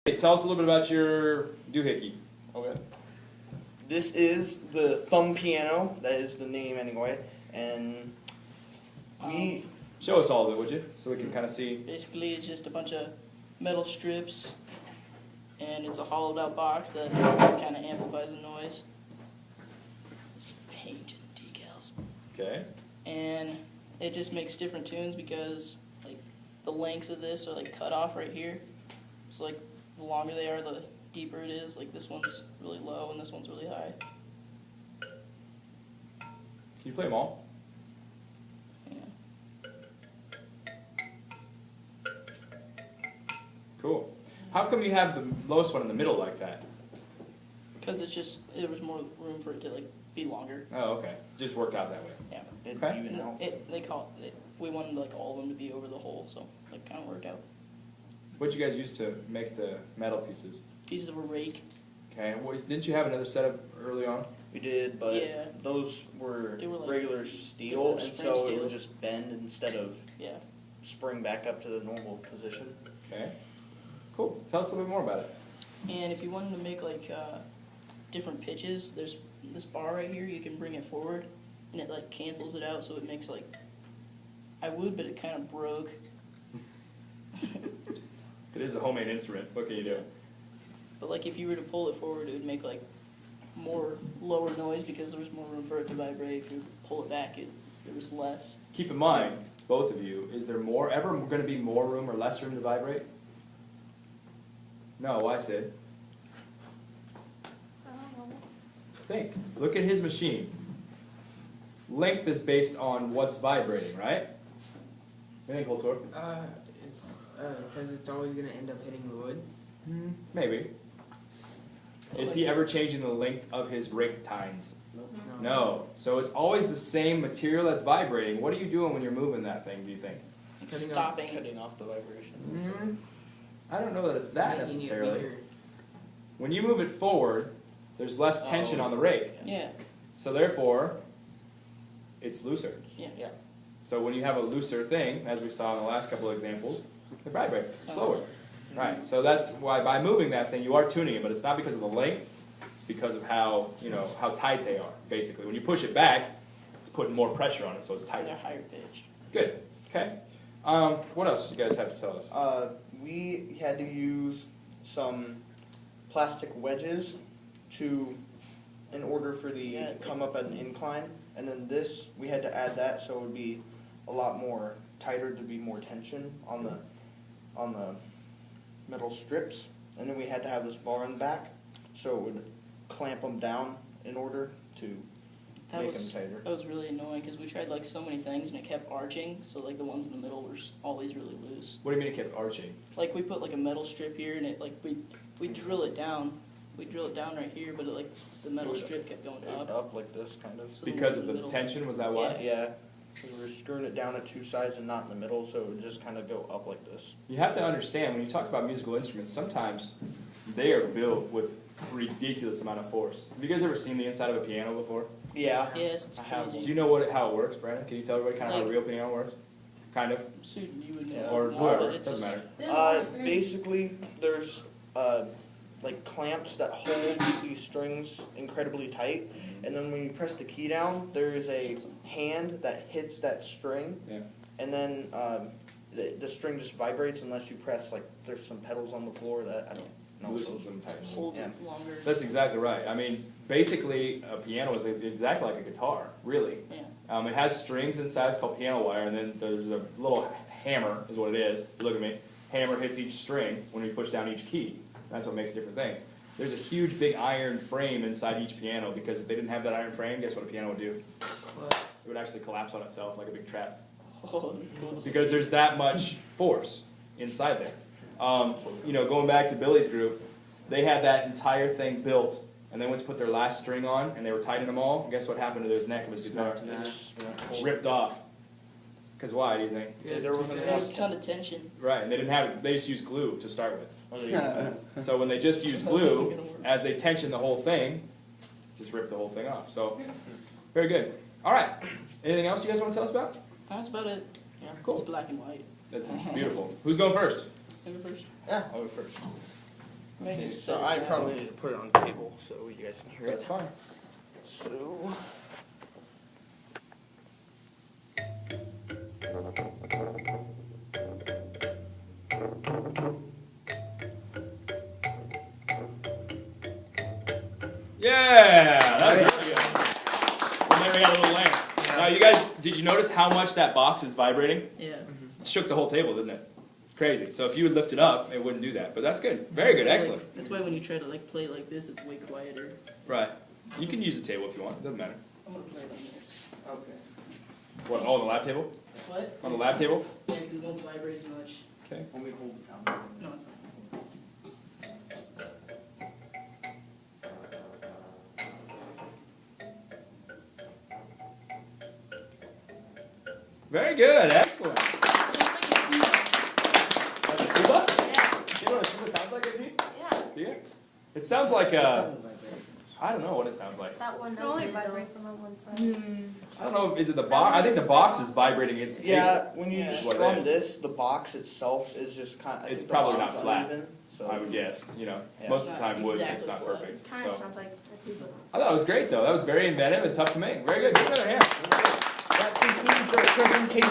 Hey, tell us a little bit about your doohickey. Okay. This is the thumb piano. That is the name anyway. And we Show us all of it, would you? So we can kind of see. Basically, it's just a bunch of metal strips, and it's a hollowed out box that kind of amplifies the noise. It's paint and decals. Okay. And it just makes different tunes because like the lengths of this are like cut off right here. So like the longer they are, the deeper it is. Like this one's really low and this one's really high. Can you play them all? Cool. How come you have the lowest one in the middle like that? Because it's just, there was more room for it to like be longer. Oh, okay. Just worked out that way. Yeah. Okay. even out. We wanted like all of them to be over the hole, so it kind of worked out. What'd you guys use to make the metal pieces? Pieces of a rake. Okay. Well, didn't you have another setup early on? We did, but Yeah. those were They were like regular steel, regular and spring so it steel. would just bend instead of Yeah. spring back up to the normal position. Okay. Cool. Tell us a little bit more about it. And if you wanted to make like different pitches, there's this bar right here. You can bring it forward, and it like cancels it out, so it makes like. I would, but it kind of broke. It is a homemade instrument. What can you do? But like if you were to pull it forward, it would make like more lower noise because there was more room for it to vibrate. If you pull it back, there was less. Keep in mind, both of you, is there ever going to be more room or less room to vibrate? No, why, Sid? Think. Look at his machine. Length is based on what's vibrating, right? What do you think, Holtor? Because it's always going to end up hitting the wood. Maybe. Is he ever changing the length of his rake tines? No. So it's always the same material that's vibrating. What are you doing when you're moving that thing, do you think? Stopping. Cutting off the vibration. I don't know that it's that Making it necessarily. weaker. When you move it forward, there's less tension on the rake. Yeah. So therefore, it's looser. Yeah. Yeah. So when you have a looser thing, as we saw in the last couple of examples, it vibrates slower. Right. So that's why by moving that thing, you are tuning it, but it's not because of the length. It's because of how how tight they are. Basically, when you push it back, it's putting more pressure on it, so it's They're tighter. higher pitched. Good. Okay. What else do you guys have to tell us? We had to use some plastic wedges in order for the come up an incline, and then this we had to add that so it would be a lot more tighter to be more tension on the metal strips, and then we had to have this bar in the back so it would clamp them down in order to make them tighter. That was really annoying because we tried like so many things and it kept arching. So like the ones in the middle were always really loose. What do you mean it kept arching? Like we put like a metal strip here and it like we drill it down. We drill it down right here, but it, like the metal strip kept going up. Up like this kind of. So the Because one of in the middle- tension, was that why? Yeah. We were screwing it down at two sides and not in the middle, so it would just kind of go up like this. You have to understand, when you talk about musical instruments, sometimes they are built with ridiculous amount of force. Have you guys ever seen the inside of a piano before? Yeah. Yes, it's I have. crazy. Do you know how it works, Brandon? Can you tell everybody kind of how a Like- real piano works? Kind of? Susan, you would know. Yeah. Or more, whoever, but it's doesn't just- matter. Basically, there's like clamps that hold these strings incredibly tight, and then when you press the key down, there is a hand that hits that string, Yeah. and then the string just vibrates unless you press, like, there's some pedals on the floor that I don't know. Loosens them tight. Hold Yeah. it longer. That's exactly right. I mean, basically, a piano is exactly like a guitar, really. Yeah. It has strings inside, it's called piano wire, and then there's a little hammer, is what it is. Look at me. Hammer hits each string when you push down each key. That's what makes different things. There's a huge, big iron frame inside each piano, because if they didn't have that iron frame, guess what a piano would do? What? It would actually collapse on itself like a big trap. Oh, cool to see. Because there's that much force inside there. Going back to Billy's group, they had that entire thing built, and they went to put their last string on, and they were tightening them all. Guess what happened to his neck of his guitar? Ripped off. Because why, do you think? Yeah, there wasn't There was a enough. ton of tension. Right, and they didn't have it. They just used glue to start with. Oh, there you go. So when they just used That wasn't glue, gonna work. as they tensioned the whole thing, just ripped the whole thing off. So, very good. All right. Anything else you guys want to tell us about? That's about it. Yeah, Cool. It's black and white. That's beautiful. Who's going first? Maybe first. Yeah, I'll go first. Maybe So I probably need to put it on the table so you guys can hear That's it. fine. So. Yeah, that's really good. And then we got a little lamp. Now, you guys, did you notice how much that box is vibrating? Yeah. It shook the whole table, didn't it? Crazy. So if you would lift it up, it wouldn't do that. But that's good. Very good. Excellent. That's why when you try to like play like this, it's way quieter. Right. You can use the table if you want. It doesn't matter. I'm gonna play it on this. Okay. What? Oh, on the lab table? What? On the lab table? Yeah, because it won't vibrate as much. Okay. Let me hold it down. No, it's fine. Very good. Excellent. Sounds like a tuba. Like a tuba? Yeah. You know what a tuba sounds like, Amy? Yeah. Do you? It sounds like I don't know what it sounds like. That one It only note vibrates on the one side. I don't know. Is it the box? I think the box is vibrating against the table. Yeah, when you Yeah. What it strum is. this, the box itself is just kind of. It's probably not flat. Uneven, so I would guess. You know, Yeah. most of the It's not time wood. It's exactly not flat. perfect. Kind So of sounds like a tuba. I thought it was great though. That was very inventive and tough to make. Very good. Give it another hand. that concludes our presentation.